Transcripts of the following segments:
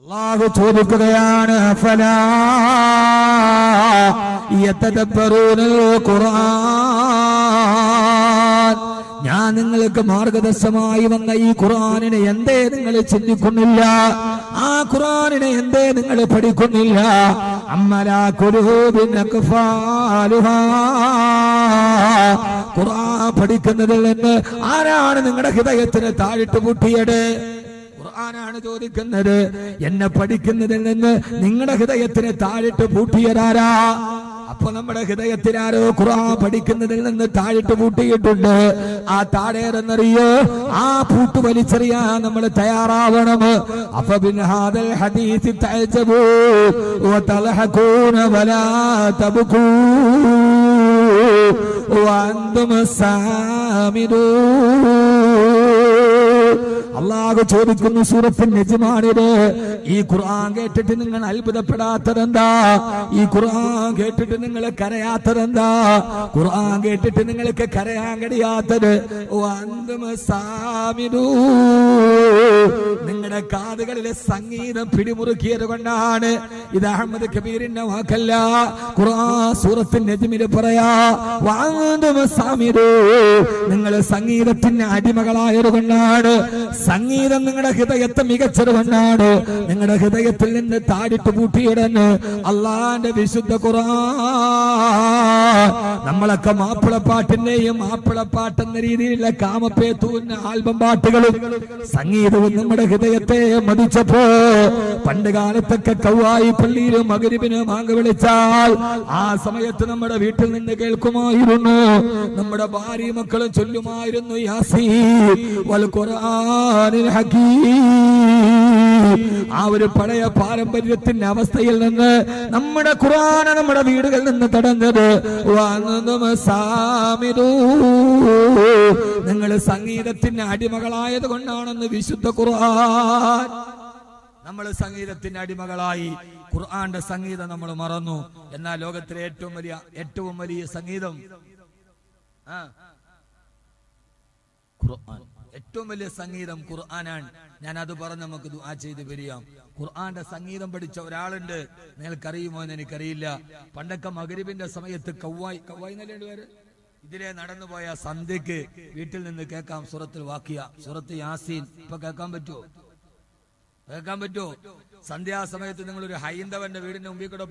അല്ലാഹു ചോദിക്കുകയാണ് അഫലാ യതദബ്ബറൂനൽ ഖുർആൻ, ഞാൻ നിങ്ങൾക്ക് മാർഗദർശനമായി വന്ന ഈ ഖുർആനിനെ എന്തേ നിങ്ങൾ ചിന്തിക്കുന്നില്ല? ആ ഖുർആനിനെ എന്തേ നിങ്ങൾ പഠിക്കുന്നില്ല? അമ്മലാ ഖുലൂബിൻ അക്ഫാലുഹാ, ഖുർആൻ പഠിക്കുന്നതിൽ നിന്ന് ആരാണ് നിങ്ങളുടെ ഹൃദയത്തിന് താഴിട്ട് പൂട്ടിയത്? ഖുർആനാണ് ചോദിക്കുന്നത്. എന്നെ പഠിക്കുന്നതിൽ നിന്ന് നിങ്ങളുടെ ഹൃദയത്തിന് താഴിട്ട് പൂട്ടിയതാരാ? അപ്പൊ നമ്മുടെ ഹൃദയത്തിലാരോ ഖുർആൻ പഠിക്കുന്നതിൽ നിന്ന് താഴിട്ട് പൂട്ടിയിട്ടുണ്ട്. ആ താഴേറെന്നറിയോ? ആ പൂട്ട് വലിച്ചെറിയാൻ നമ്മൾ തയ്യാറാവണം. അപ്പൊ ബിൻഹാദൽ ഹദീസ് തഅജബൂ വതൽഹഖൂന വലാ തബ്കൂ വഅൻതും സാമിദൂൻ. അല്ലാഹു ചോദിക്കുന്നു സൂറത്തുൻ നജ്മാണിത്, ഈ ഖുർആൻ കേട്ടിട്ട് നിങ്ങൾ അത്ഭുതപ്പെടാത്തതെന്താ? ഈ ഖുർആൻ കേട്ടിട്ട് നിങ്ങൾ കരയാത്തതെന്താ? ഖുർആൻ കേട്ടിട്ട് നിങ്ങൾക്ക് കരയാൻ കഴിയാത്തത് നിങ്ങളുടെ കാതുകളിലെ സംഗീതം പിടിമുറുക്കിയത് കൊണ്ടാണ്. ഇത് അഹമ്മദ് കബീറിന്റെ വാക്കല്ല, ഖുർആൻ സൂറത്തുൻ നജ്മിൽ പറയാ നിങ്ങൾ സംഗീതത്തിന്റെ അടിമകളായത് കൊണ്ടാണ്. സംഗീതം നിങ്ങളുടെ ഹൃദയത്തെ മികച്ചത് കൊണ്ടാണ്. നിങ്ങളുടെ ഹൃദയത്തിൽ നിന്ന് താഴിട്ട് പൂട്ടിയിടന്ന് അള്ളാന്റെ വിശുദ്ധ ഖുർആൻ. നമ്മളൊക്കെ മാപ്പിളപ്പാട്ടിന്റെയും മാപ്പിളപ്പാട്ടെന്ന രീതിയിലുള്ള കാമപ്പേത്തൂന്ന ആൽബം പാട്ടുകളും സംഗീതവും നമ്മുടെ ഹൃദയത്തെ മതിച്ചപ്പോ, പണ്ട് കാലത്തൊക്കെ കൗവായി പള്ളിയിലും മഗ്‌രിബിന് ബാങ്ക് വിളിച്ചാൽ ആ സമയത്ത് നമ്മുടെ വീട്ടിൽ നിന്ന് കേൾക്കുമായിരുന്നു. നമ്മുടെ ഭാര്യ മക്കളും ചൊല്ലുമായിരുന്നു യാസീൻ വൽ ഖുർആനിൽ ഹകീം. ആ ഒരു പഴയ പാരമ്പര്യത്തിന്റെ അവസ്ഥയിൽ നിന്ന് നമ്മുടെ ഖുർആനെ നമ്മുടെ വീടുകളിൽ നിന്ന് തടഞ്ഞത് നിങ്ങൾ സംഗീതത്തിന്റെ അടിമകളായത് കൊണ്ടാണെന്ന് വിശുദ്ധ ഖുർആൻ. നമ്മൾ സംഗീതത്തിന്റെ അടിമകളായി ഖുർആന്റെ സംഗീതം നമ്മൾ മറന്നു. എന്നാൽ ലോകത്തിലെ ഏറ്റവും വലിയ സംഗീതം ഖുർആൻ. ഏറ്റവും വലിയ സംഗീതം ഖുർആനാണ്. ഞാൻ അത് പറഞ്ഞ് നമുക്ക് ദുആ ചെയ്ത് പിരിയാം. ഖുർആന്റെ സംഗീതം പഠിച്ച ഒരാളുണ്ട്, നിങ്ങൾക്കറിയുമോ എന്ന് എനിക്കറിയില്ല. പണ്ടൊക്കെ മഗ്‌രിബിന്റെ സമയത്ത് കൗവായി എന്നല്ലേ പേര്, ഇതിലെ നടന്നുപോയ സന്ധ്യക്ക് വീട്ടിൽ നിന്ന് കേൾക്കാം സൂറത്തുൽ വാഖിയ, സൂറത്ത് യാസീൻ. ഇപ്പൊ കേൾക്കാൻ പറ്റുമോ? സന്ധ്യാസമയത്ത് നിങ്ങളൊരു ഹൈന്ദവന്റെ വീടിന്റെ മുമ്പിൽ കൂടെ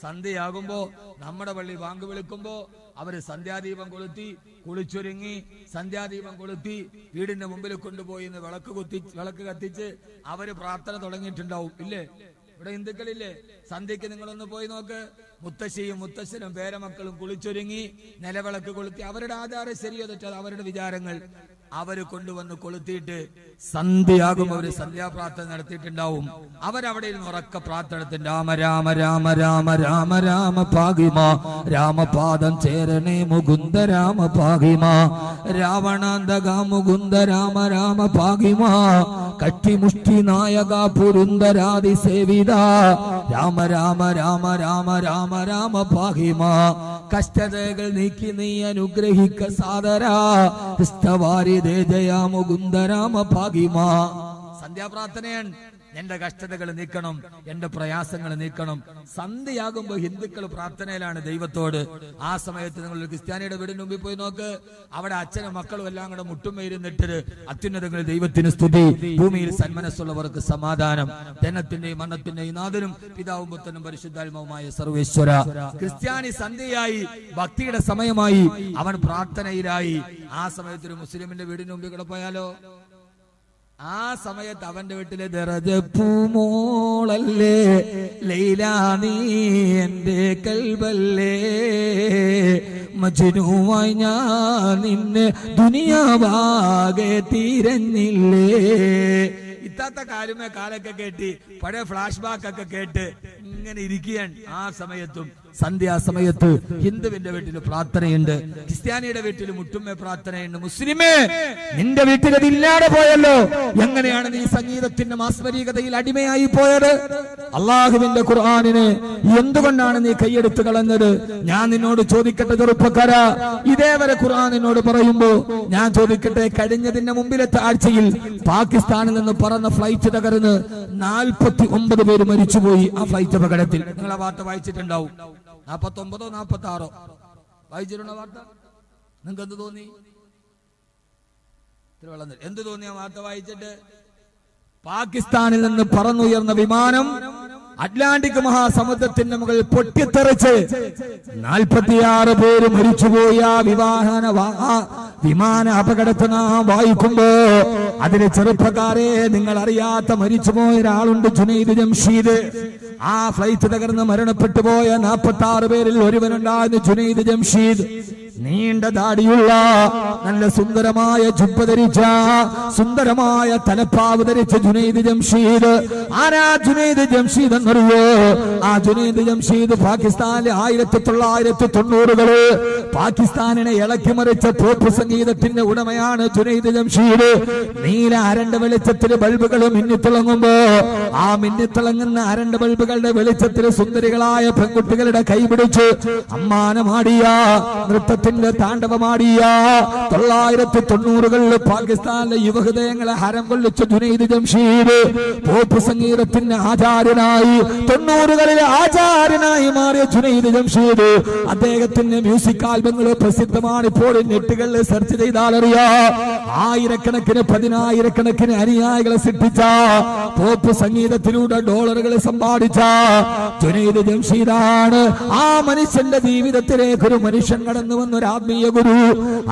സന്ധ്യയാകുമ്പോ നമ്മുടെ പള്ളി ബാങ്ക് വിളിക്കുമ്പോ അവര് സന്ധ്യാദീപം കൊളുത്തി കുളിച്ചൊരുങ്ങി സന്ധ്യാദീപം കൊളുത്തി വീടിന്റെ മുമ്പിൽ കൊണ്ടുപോയി വിളക്ക് കത്തിച്ച് അവര് പ്രാർത്ഥന തുടങ്ങിയിട്ടുണ്ടാവും. ഇല്ലേ? ഇവിടെ ഹിന്ദുക്കളില്ലേ? സന്ധ്യക്ക് നിങ്ങളൊന്ന് പോയി നോക്ക്. മുത്തശ്ശിയും മുത്തശ്ശനും പേരമക്കളും കുളിച്ചൊരുങ്ങി നിലവിളക്ക് കൊളുത്തി. അവരുടെ ആധാരം ശരിയോ തെറ്റോ അവരുടെ വിചാരങ്ങൾ. അവര് കൊണ്ടുവന്ന് കൊളുത്തിയിട്ട് സന്ധ്യയാകുമ്പോൾ അവര് സന്ധ്യാപ്രാർത്ഥന നടത്തിയിട്ടുണ്ടാവും. അവരവിടെ ഇരുന്ന് ഉറക്ക പ്രാർത്ഥന നടത്തും. രാമ രാമ രാമ രാമ രാമ രാമ പാഹിമ, രാമപാദം ചേരണേ മുകുന്ദ രാമ പാഹിമ, രാവണാന്തക മുകുന്ദ രാമ രാമ പാഹിമ, കട്ടിമുഷ്ടി നായക പുരുന്ദരാതി സേവിത, രാമ രാമ രാമ രാമ രാമ രാമ പാഹിമ, കഷ്ടതകൾ നീക്കി നീ അനുഗ്രഹിക്ക സാദരാ, ജയ മുകുന്ദ രാമ പാഹിമ. സന്ധ്യാപ്രാർത്ഥനയാണ്. എന്റെ കഷ്ടതകൾ നീക്കണം, എന്റെ പ്രയാസങ്ങൾ നീക്കണം. സന്ധ്യയാകുമ്പോ ഹിന്ദുക്കൾ പ്രാർത്ഥനയിലാണ് ദൈവത്തോട്. ആ സമയത്ത് നിങ്ങൾ ക്രിസ്ത്യാനിയുടെ വീടിന് മുമ്പിൽ പോയി നോക്ക്. അവിടെ അച്ഛനും മക്കളും എല്ലാം കൂടെ മുട്ടുമേരുന്നിട്ട് അത്യുന്നതങ്ങളിൽ ദൈവത്തിന് സ്തുതി, ഭൂമിയിൽ സന്മനസ്സുള്ളവർക്ക് സമാധാനം, ജനത്തിന്റെയും മരണത്തിന്റെയും നാഥനും പിതാവും പുത്രനും പരിശുദ്ധാത്മാവുമായ സർവേശ്വര. ക്രിസ്ത്യാനി സന്ധ്യയായി, ഭക്തിയുടെ സമയമായി, അവൻ പ്രാർത്ഥനയിലായി. ആ സമയത്ത് ഒരു മുസ്ലിമിന്റെ വീടിന് മുമ്പിൽ കൂടെ പോയാലോ? ആ സമയത്ത് അവന്റെ വീട്ടിലെ ദറജപ്പൂമോളല്ലേ ലൈലാ നീ എന്റെ കൽബല്ലേ, മജ്നൂവായി ഞാൻ നിന്നെ ദുനിയാവാകെ തിരഞ്ഞില്ലേ. ഇത്താത്ത കാലമേ കാലൊക്കെ കേട്ടി പഴയ ഫ്ലാഷ് ബാക്ക് ഒക്കെ കേട്ട് ഇങ്ങനെ ഇരിക്കുകയാണ്. ആ സമയത്തും സന്ധ്യാസമയത്ത് ഹിന്ദുവിന്റെ വീട്ടിൽ പ്രാർത്ഥനയുണ്ട്, ക്രിസ്ത്യാനിയുടെ വീട്ടിൽ മുട്ടുമ്മ പ്രാർത്ഥനയുണ്ട്. മുസ്ലിമേ, നിന്റെ വീട്ടിൽ അതില്ലാതെ പോയല്ലോ. എങ്ങനെയാണ് നീ സംഗീതത്തിന്റെ മാസ്മരികതയിൽ അടിമയായി പോയത്? അള്ളാഹുവിന്റെ ഖുർആനിനെ എന്തുകൊണ്ടാണ് നീ കൈയെടുത്ത് കളഞ്ഞത്? ഞാൻ നിന്നോട് ചോദിക്കട്ടെ ചെറുപ്പക്കാരാ, ഇതേവരെ ഖുർആൻ എന്നോട് പറയുമ്പോ ഞാൻ ചോദിക്കട്ടെ, കഴിഞ്ഞതിന്റെ മുമ്പിലത്തെ ആഴ്ചയിൽ പാകിസ്ഥാനിൽ നിന്ന് പറന്ന ഫ്ലൈറ്റ് തകർന്ന് 49 പേര് മരിച്ചുപോയി ആ ഫ്ലൈറ്റ് അപകടത്തിൽ. നിങ്ങൾ ആ വാർത്ത വായിച്ചിട്ടുണ്ടാവും. 49 46 വായിച്ചിട്ടുണ്ടോ വാർത്ത? നിങ്ങൾക്ക് എന്ത് തോന്നി? എന്ത് തോന്നി ആ വാർത്ത വായിച്ചിട്ട്? പാകിസ്ഥാനിൽ നിന്ന് പറന്നുയർന്ന വിമാനം അറ്റ്ലാന്റിക് മഹാസമുദ്രത്തിന്റെ മുകളിൽ പൊട്ടിത്തെറിച്ച് 46 പേര് മരിച്ചുപോയ വിമാന അപകടത്തിൽ നാം വായിക്കുമ്പോ അതിലെ ചെറുപ്പക്കാരെ, നിങ്ങൾ അറിയാത്ത മരിച്ചുപോയ ഒരാളുണ്ട്, ജുനൈദ് ജംഷീദ്. ആ ഫ്ലൈറ്റ് തകർന്ന് മരണപ്പെട്ടു പോയ 46 പേരിൽ ഒരുവനുണ്ടായിരുന്നു ജുനൈദ് ജംഷീദ്. നീണ്ട ദാടിയുള്ള, നല്ല സുന്ദരമായ ജുബ്ബ ധരിച്ച, സുന്ദരമായ തലപ്പാവ് ധരിച്ച ജുനൈദ് ജംഷീദ്. ആരാ ജുനൈദ് ജംഷീദ് എന്നറിയോ? ആ ജുനൈദ് ജംഷീദ് പാകിസ്ഥാനിലെ 1990-കളിൽ പാകിസ്ഥാനിനെ ഇളക്കി മറിച്ച പോപ്പ് സംഗീതത്തിന്റെ ഉടമയാണ് ജുനൈദ് ജംഷീദ്. നീല അരണ്ട വെളിച്ചത്തിൽ ബൾബുകൾ മിന്നിത്തിളങ്ങുമ്പോ ആ മിന്നിത്തിളങ്ങുന്ന അരണ്ട ബൾബുകളുടെ വെളിച്ചത്തിൽ സുന്ദരികളായ പെൺകുട്ടികളുടെ കൈപിടിച്ച് അമ്മാനമാടിയ, നൃത്തത്തിന്റെ താണ്ഡവമാടിയ 1990-കളിൽ പാകിസ്ഥാനിലെ യുവഹൃദയങ്ങളെ ഹരം കൊള്ളിച്ച ജുനൈദ് ജംഷീദ് പോപ്പ് സംഗീതത്തിന്റെ ആചാര്യനായി, 90-കളിലെ ആചാര്യനായി മാറിയ ജുനൈദ് ജംഷീദ്. അദ്ദേഹത്തിന്റെ മ്യൂസിക് ആൽബങ്ങൾ പ്രസിദ്ധമാണ്. ഇപ്പോൾ നെറ്റുകളിൽ സെർച്ച് ചെയ്താൽ അറിയാം. ആയിരക്കണക്കിന് 10,000-കണക്കിന് അനുയായികളെ സൃഷ്ടിച്ച, പോപ്പ് സംഗീതത്തിലൂടെ ഡോളറുകൾ സമ്പാദിച്ച ജുനൈദ് ജംഷീദാണ്. ആ മനുഷ്യന്റെ ജീവിതത്തിലേക്ക് ഒരു മനുഷ്യൻ കടന്നു വന്ന ഒരു ആത്മീയ ഗുരു.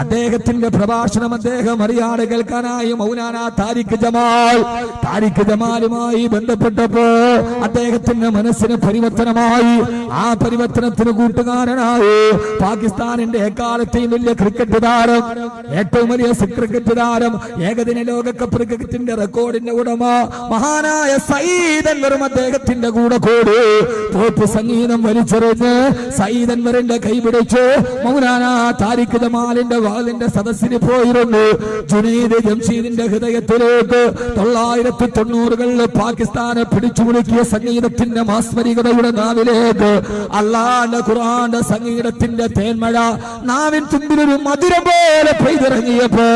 അദ്ദേഹത്തിന്റെ പ്രഭാഷണം അദ്ദേഹം അറിയാതെ കേൾക്കാനായി മൗലാന താരിഖ് ജമാലുമായി ബന്ധപ്പെട്ടപ്പോ അദ്ദേഹത്തിന്റെ മനസ്സിന് പരിവർത്തനമായി. ആ പരിവർത്തനത്തിന് കൂട്ടുകാരനായി പാകിസ്ഥാനിന്റെ എക്കാലത്തെയും വലിയ ക്രിക്കറ്റ് താരം, ഏറ്റവും വലിയ ക്രിക്കറ്റ് താരം, ഏകദിന ലോകകപ്പ് ക്രിക്കറ്റിന്റെ റെക്കോർഡിന്റെ ഉടമ മഹാനായ സയ്യിദ് അൻവറും അദ്ദേഹത്തിന്റെ കൂടെ കൂടി പോപ്പ് സംഗീതം വലിച്ചെറിഞ്ഞ് സയ്യിദ് അൻവറിന്റെ കൈപിടിച്ച് മൗലാന താരിഖ് ജമാലിന്റെ വാലിന്റെ സദസ്സിന് പോയിരുന്നു. ജുനൈദ് ജംഷീദിന്റെ ഹൃദയത്തിലേക്ക് 1990-കളിൽ പാകിസ്ഥാനെ പിടിച്ചുമുറുക്കിയ സംഗീതത്തിന്റെ മാസ്മരികതയുടെ നാവിലേക്ക് അല്ലാഹുവിന്റെ ഖുർആന്റെ സംഗീതത്തിന്റെ തേന്മഴ നാവിൻ തുമ്പിലൊരു മധുരം പോലെ പെയ്തിറങ്ങിയപ്പോ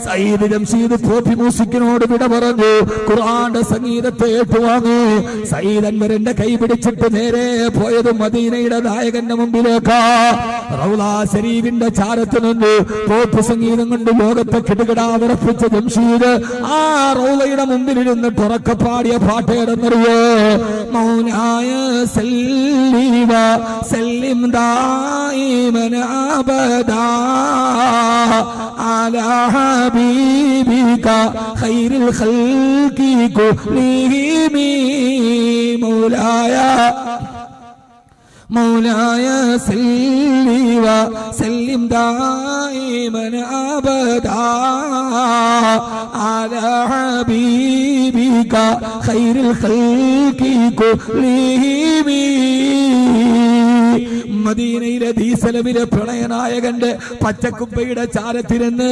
സയ്യിദ് ജംഷീദ് പോപ്പി മ്യൂസിക്കിനോട് വിട പറഞ്ഞു. ഖുർആന്റെ സംഗീതത്തെ ഏറ്റുവാങ്ങി സയ്യിദ് അൻവറിന്റെ കൈ പിടിച്ചിട്ട് നേരെ പോയത് മദീനയുടെ നായകന്റെ മുമ്പിലേക്കാ. റൗള ശരീഫിന്റെ ചാരത്ത് നിന്ന് പോപ്പ് സംഗീതം കൊണ്ട് ലോകത്തെ കിടുകിടാ വിറപ്പിച്ച ജംഷീദ് ആ റൗളയുടെ മുമ്പിലിരുന്ന് തുറക്കെ പാടിയ പാട്ട് ഏതെന്നറിയോ? മൗലായ സല്ലീവ സല്ലിം ദായിമൻ അബദാ അലാ ഹബീബിക ഖൈറുൽ ഖൽഖി കുല്ലിഹിം. മൗലായ സല്ലി വസല്ലിം ദായിമൻ അബദാ അലാ ഹബീബിക ഖൈറുൽ ഖൽഖി കുല്ലിഹിം. മദീനയിലെ ദീസലമിലെ പ്രളയനായകന്റെ പച്ചക്കുപ്പയുടെ ചാരത്തിരുന്ന്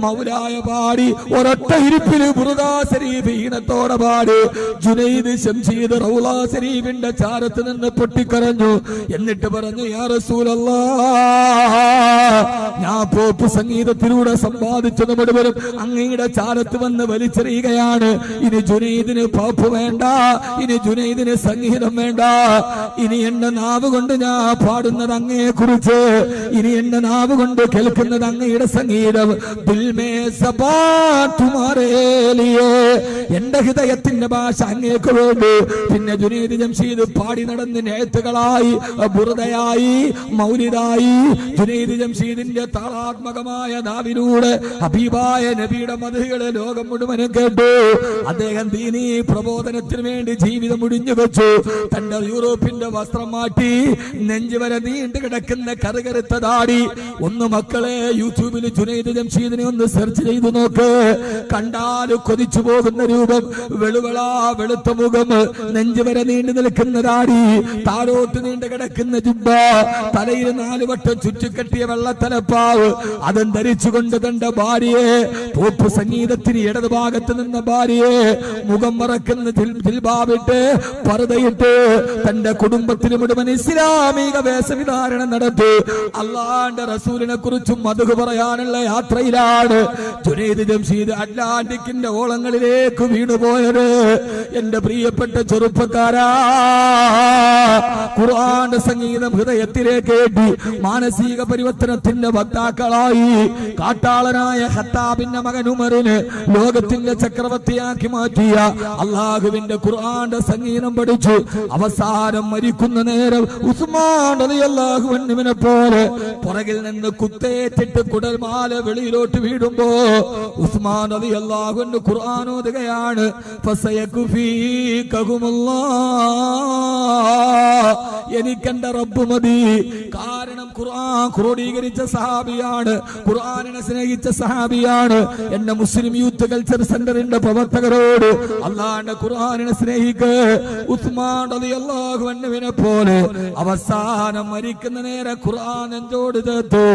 മൗലായ പാടി ഒരൊറ്റ ഇരിപ്പില് ബുർദാ ശരീഫ് ഈണത്തോടെ പാടി ജുനൈദ് ജംഷീദ് റൗള ശരീഫിന്റെ ചാരത്ത് നിന്ന് പൊട്ടിക്കരഞ്ഞു. എന്നിട്ട് പറഞ്ഞു, യാ റസൂലല്ലാഹ്, ഞാൻ പോപ്പ് സംഗീതത്തിലൂടെ സമ്പാദിച്ചത് മുഴുവനും അങ്ങയുടെ ചാരത്ത് വന്ന് വലിച്ചെറിയുകയാണ്. ഇനി ജുനൈദിന് പോപ്പ് വേണ്ട, ഇനി ജുനൈദിന് സംഗീതം വേണ്ട. ഇനി എന്റെ നാവ് കൊണ്ട് ഞാൻ പാടുന്നത് അങ്ങയെ കുറിച്ച്, ഇനി എന്റെ നാവ് കൊണ്ട് കേൾക്കുന്നത് അങ്ങയുടെ സംഗീതം. എന്റെ ഹൃദയത്തിന്റെ ഭാഷ അങ്ങേക്ക് വേണ്ടി. പിന്നെ ജുനൈദ് ജംഷീദ് പാടി നടന്ന് നേത്തുകളായി, ബുർദയായി, മൗലിദായി. ജുനൈദ് ജംഷീദിന്റെ താളാത്മകമായ നാവിലൂടെ ഹബീബായ നബിയുടെ മദ്ഹുകളെ ലോകം മുഴുവനും കേട്ടു. അദ്ദേഹം ദീനീ പ്രബോധനത്തിന് വേണ്ടി ജീവിതം മുടിഞ്ഞു വെച്ചു. തന്റെ യൂറോപ്പിന്റെ വസ്ത്രം മാറ്റി നെഞ്ചു വരെ നീണ്ടു കിടക്കുന്ന കറുകറുത്ത താടി. ഒന്ന് മക്കളെ യൂട്യൂബിൽ ജുനൈദ് ജംഷീദിനെ ഒന്ന് സെർച്ച് ചെയ്തു നോക്ക്. കണ്ടാൽ കൊതിച്ചു പോകുന്ന രൂപം, വെളുവളാ വെളുത്ത മുഖം, നെഞ്ചു വരെ നീണ്ടു നിൽക്കുന്ന താടി, താഴോട്ട് നീണ്ടു കിടക്കുന്ന ജുബ്ബ, തലയിൽ 4 വട്ടം ചുറ്റിക്കെട്ടിയ വെള്ളത്തലപ്പാവ്, അതും ധരിച്ചുകൊണ്ട് തന്റെ ഭാര്യയെ, പോപ്പ് സംഗീതത്തിന് ഇടതുഭാഗത്ത് നിന്ന ഭാര്യയെ മുഖം മറക്കുന്ന ജിൽബാബിട്ട് പർദയിട്ട് തന്റെ കുടുംബത്തിന് മുഴുവൻ ഇസ്ലാമിക വേഷവിധാരണം നടത്തി അള്ളാന്റെ റസൂലിനെ കുറിച്ചും മധു പറയാനുള്ള യാത്രയിലാണ് ജുനൈദ് ജംഷീദ് അറ്റ്ലാന്റിക്കിന്റെ ഓളങ്ങളിലേക്ക് വീണുപോയത്. എന്റെ പ്രിയപ്പെട്ട ചെറുപ്പക്കാരാ, ഖുർആന്റെ സംഗീതം ഹൃദയത്തിലേക്ക് ഏറ്റി മാനസിക പരിവർത്തനത്തിന്റെ വക്താക്കളായി കാട്ടാളനായ ഖത്താബിന്റെ മകൻ ഉമറിന് ലോകത്തിന്റെ ചക്രവർത്തിയാക്കി മാറ്റിയ അള്ളാഹുവിന്റെ ഖുർആന്റെ സംഗീതം പഠിച്ചു അവസാനം മരിക്കുന്ന നേരം ഉസ്മാൻ റളിയല്ലാഹു അൻഹുവിനെ പോലെ പുറകിൽ നിന്ന് കുത്തേറ്റിട്ട് കുടൽമാല വെളിയിലോട്ട് വീടുമ്പോ ഉസ്മാൻ റളിയല്ലാഹു അൻഹു ഖുർആൻ ഓതുകയാണ്. എനിക്കെന്റെ റബ്ബ് മതി. കാരണം ഖുർആൻ ക്രോഡീകരിച്ച സഹാബിയാണ്, ഖുർആനിനെ സ്നേഹിച്ച സഹാബിയാണ്. എന്റെ മുസ്ലിം യൂത്ത് കൾച്ചർ സെന്ററിന്റെ പ്രവർത്തകരോട് അള്ളാന്റെ ഖുർആനിനെ സ്നേഹിക്ക്. ഉസ്മാൻ റളിയല്ലാഹു അൻഹുവിനെ പോലെ അവസാനം മരിക്കുന്ന നേരം ഖുർആൻ നെഞ്ചോട് ചേർത്ത്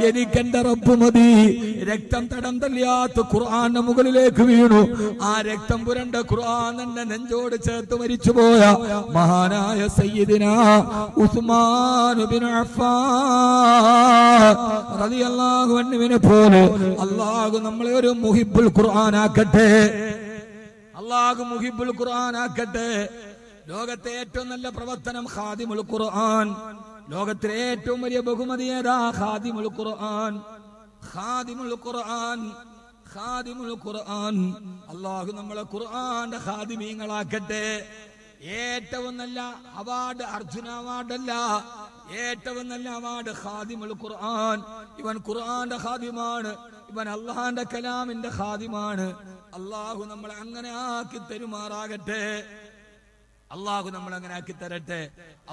എനിക്കെന്റെ റബ്ബ് മതി. രക്തം തടം തല്ലിയാത്ത ഖുർആന്റെ മുകളിലേക്ക് വീണു. ആ രക്തം പുരണ്ട ഖുർആൻ തന്നെ നെഞ്ചോട് ചേർത്ത് മരിച്ചുപോയ മഹാനായ സയ്യിദിനാ ഉസ്മാൻ ഇബ്നു അഫ്ഫാൻ റളിയല്ലാഹു അൻഹുവിനെ പോലെ അല്ലാഹു നമ്മളെ ഒരു മുഹിബ്ബുൽ ഖുർആൻ ആക്കട്ടെ. അല്ലാഹു മുഹിബ്ബുൽ ഖുർആൻ ആക്കട്ടെ. ലോകത്തെ ഏറ്റവും നല്ല പ്രവർത്തനം ഖാദിമുൽ ഖുർആൻ. ലോകത്തിലെ ഏറ്റവും വലിയ ബഹുമതി ഏതാ? ഖാദിമുൽ ഖുർആൻ. ഖാദിമുൽ ഖുർആൻ, ഖാദിമുൽ ഖുർആൻ. അല്ലാഹു നമ്മളെ ഖുർആന്റെ ഖാദിമീങ്ങളാക്കട്ടെ. ഏറ്റവും നല്ല അവാർഡ് അർജുന അവാർഡല്ല, ഏറ്റവും നല്ല അവാർഡ് ഖാദിമുൽ ഖുർആൻ. ഇവൻ ഖുർആന്റെ ഖാദിമാണ്, ഇവൻ അള്ളാന്റെ കലാമിന്റെ ഖാദിമാണ്. അള്ളാഹു നമ്മളെ അങ്ങനെ ആക്കി തരുമാറാകട്ടെ. അള്ളാഹു നമ്മളെ അങ്ങനെ ആക്കി തരട്ടെ.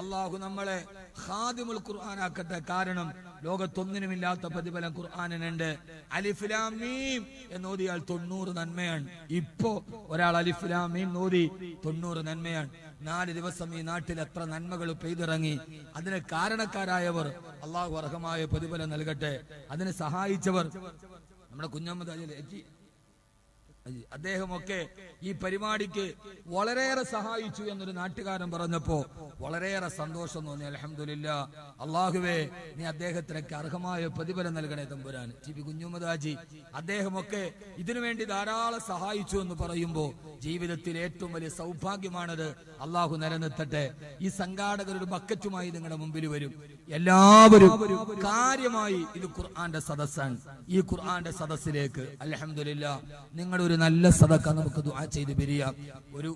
അള്ളാഹു നമ്മളെ ഖാദിമുൽ ഖുർആൻ ആക്കട്ടെ. കാരണം ലോകത്തൊന്നിനുമില്ലാത്ത പ്രതിഫലം ഖുർആനിനുണ്ട്. അലിഫ് ലാം മീം എന്നോദിയാൽ 90 നന്മയാണ്. ഇപ്പോ ഒരാൾ അലിഫ് ലാം മീം നോദി 90 നന്മയാണ്. 4 ദിവസം ഈ നാട്ടിൽ എത്ര നന്മകൾ പെയ്തിറങ്ങി. അതിന് കാരണക്കാരായവർ അള്ളാഹു അർഹമായ പ്രതിഫലം നൽകട്ടെ. അതിന് സഹായിച്ചവർ നമ്മുടെ കുഞ്ഞമ്മദ് അലി അദ്ദേഹമൊക്കെ ഈ പരിപാടിക്ക് വളരെയേറെ സഹായിച്ചു എന്നൊരു നാട്ടുകാരൻ പറഞ്ഞപ്പോ വളരെയേറെ സന്തോഷം തോന്നി. അൽഹംദുലില്ലാ. അള്ളാഹുവേ, നീ അദ്ദേഹത്തിനൊക്കെ അർഹമായ പ്രതിഫലം നൽകണേ തമ്പുരാൻ. ടി പി കുഞ്ഞുമദാജി അദ്ദേഹമൊക്കെ ഇതിനുവേണ്ടി ധാരാളം സഹായിച്ചു എന്ന് പറയുമ്പോ ജീവിതത്തിൽ ഏറ്റവും വലിയ സൗഭാഗ്യമാണത്. അള്ളാഹു നിലനിർത്തട്ടെ. ഈ സംഘാടകരുടെ ബക്കറ്റുമായി നിങ്ങളുടെ മുമ്പിൽ വരും. എല്ലാവരും കാര്യമായി ഇത് ഖുർആന്റെ സദസ്സാണ്. ഈ ഖുർആന്റെ സദസ്സിലേക്ക് അൽഹംദുലില്ലാ നിങ്ങളുടെ ഒരു നല്ല സദക്ക നമുക്ക് ദുആ ചെയ്ത് പിരിയാം. ഒരു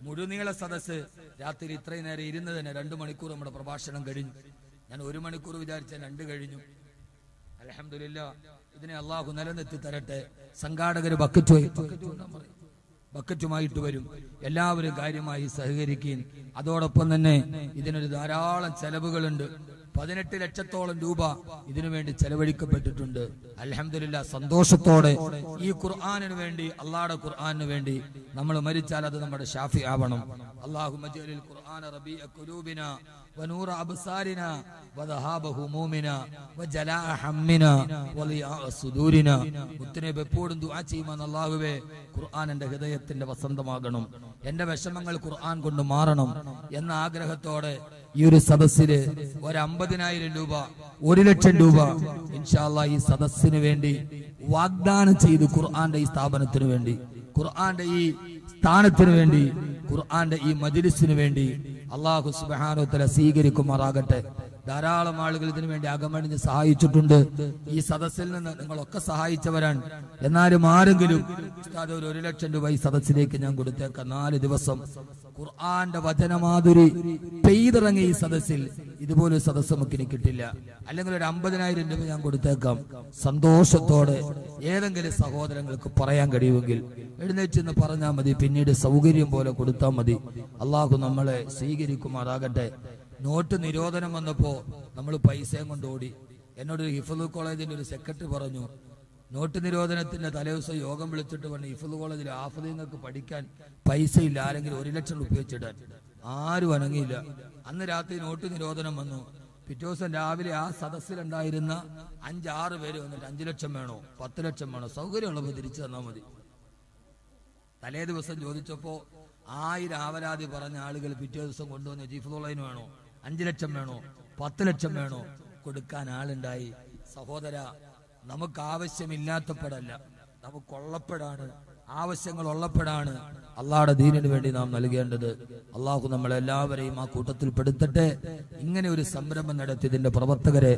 മുഴുനീള സദസ്സ് രാത്രി ഇത്രയും നേരം ഇരുന്നതിന് 2 മണിക്കൂർ നമ്മുടെ പ്രഭാഷണം കഴിഞ്ഞു. ഞാൻ 1 മണിക്കൂർ വിചാരിച്ച 2 കഴിഞ്ഞു. അൽഹംദുലില്ലാ. ഇതിനെ അള്ളാഹു നിലനിർത്തി തരട്ടെ. സംഘാടകർ ബക്കറ്റുമായിട്ട് വരും. എല്ലാവരും കാര്യമായി സഹകരിക്കുകയും അതോടൊപ്പം തന്നെ ഇതിനൊരു ധാരാളം ചെലവുകളുണ്ട്. 18 ലക്ഷത്തോളം രൂപ ഇതിനുവേണ്ടി ചെലവഴിക്കപ്പെട്ടിട്ടുണ്ട്. അൽഹംദുലില്ലാ. സന്തോഷത്തോടെ ഈ ഖുർആനിന് വേണ്ടി, അള്ളാഹുടെ ഖുർആനിന് വേണ്ടി നമ്മൾ മരിച്ചാൽ അത് നമ്മുടെ ഷാഫി ആവണം. അല്ലാഹുമ്മ ജഅലിൽ ഖുർആന റബീഅ ഖുലൂബിനാ വനൂറ അബ്സാരിനാ വദഹാബ ഹുമൂമിനാ വജലാഅ ഹമ്മിനാ വലിയാഅ സുദൂരിനാ. മുത്തനബി എപ്പോഴും ദുആ ചെയ്യുമെന്ന് അല്ലാഹുവേ ഖുർആൻ എന്റെ ഹൃദയത്തിന്റെ വസന്തമാകണം, എന്റെ വിഷമങ്ങൾ ഖുർആൻ കൊണ്ട് മാറണം എന്ന ആഗ്രഹത്തോടെ ഈ ഒരു സദസ്സില് 50,000 രൂപ 1 ലക്ഷം രൂപ ഇൻഷാ അല്ലാഹ് ഈ സദസ്സിന് വേണ്ടി വാഗ്ദാനം ചെയ്തു. ഖുർആന്റെ ഈ സ്ഥാപനത്തിന് വേണ്ടി, ഖുർആന്റെ ഈ സ്ഥാനത്തിന് വേണ്ടി, ഖുർആന്റെ ഈ മജ്ലിസിന് വേണ്ടി അല്ലാഹു സുബ്ഹാനഹു വ തആല സ്വീകരിക്കുമാറാകട്ടെ. ധാരാളം ആളുകൾ ഇതിനു വേണ്ടി അകമണിഞ്ഞ് സഹായിച്ചിട്ടുണ്ട്. ഈ സദസ്സിൽ നിന്ന് നിങ്ങളൊക്കെ സഹായിച്ചവരാണ്. എന്നാലും ആരെങ്കിലും ഉസ്താദ് 1 ലക്ഷം രൂപ ഈ സദസ്സിലേക്ക് ഞാൻ കൊടുത്തേക്കാം. 4 ദിവസം ഖുർആന്റെ വചനമാധുരി പെയ്തിറങ്ങിയ ഈ സദസ്സിൽ ഇതുപോലെ സദസ്സ് നമുക്ക് ഇനി കിട്ടില്ല. അല്ലെങ്കിൽ ഒരു 50,000 രൂപ ഞാൻ കൊടുത്തേക്കാം. സന്തോഷത്തോടെ ഏതെങ്കിലും സഹോദരങ്ങൾക്ക് പറയാൻ കഴിയുമെങ്കിൽ എഴുന്നേറ്റ് പറഞ്ഞാൽ മതി. പിന്നീട് സൗകര്യം പോലെ കൊടുത്താൽ മതി. അള്ളാഹു നമ്മളെ സ്വീകരിക്കുമാറാകട്ടെ. നോട്ട് നിരോധനം വന്നപ്പോ നമ്മൾ പൈസയും കൊണ്ട് ഓടി. എന്നോട് ഹിഫ്ള് കോളേജിന്റെ ഒരു സെക്രട്ടറി പറഞ്ഞു, നോട്ട് നിരോധനത്തിന്റെ തലേദിവസം യോഗം വിളിച്ചിട്ട് പറഞ്ഞു, ഹിഫ്ള് കോളേജിൽ ഹാഫിദീങ്ങൾക്ക് പഠിക്കാൻ പൈസ ഇല്ല, ആരെങ്കിലും 1 ലക്ഷം രൂപ വെച്ചിടാൻ. ആരും അനങ്ങിയില്ല. അന്ന് രാത്രി നോട്ട് നിരോധനം വന്നു. പിറ്റേ ദിവസം രാവിലെ ആ സദസ്സിലുണ്ടായിരുന്ന 5-6 പേര് വന്നിട്ട് 5 ലക്ഷം വേണോ 10 ലക്ഷം വേണോ, സൗകര്യമുള്ളപ്പോൾ തിരിച്ചു തന്നാൽ മതി. തലേ ദിവസം ചോദിച്ചപ്പോ 1000 ആവലാതി പറഞ്ഞ ആളുകൾ പിറ്റേ ദിവസം കൊണ്ടുവന്ന് ഹിഫ്ളുള്ളതിന് വേണോ 5 ലക്ഷം വേണോ 10 ലക്ഷം വേണോ കൊടുക്കാൻ ആളുണ്ടായി. സഹോദര, നമുക്ക് ആവശ്യമില്ലാത്തപ്പോഴല്ല, നമുക്കുള്ളപ്പോഴാണ്, ആവശ്യങ്ങൾ ഉള്ളപ്പോഴാണ് അള്ളാഹുടെ ദീനിന് വേണ്ടി നാം നൽകേണ്ടത്. അള്ളാഹു നമ്മളെല്ലാവരെയും ആ കൂട്ടത്തിൽ പെടുത്തട്ടെ. ഇങ്ങനെ ഒരു സംരംഭം നടത്തിയതിന്റെ പ്രവർത്തകരെ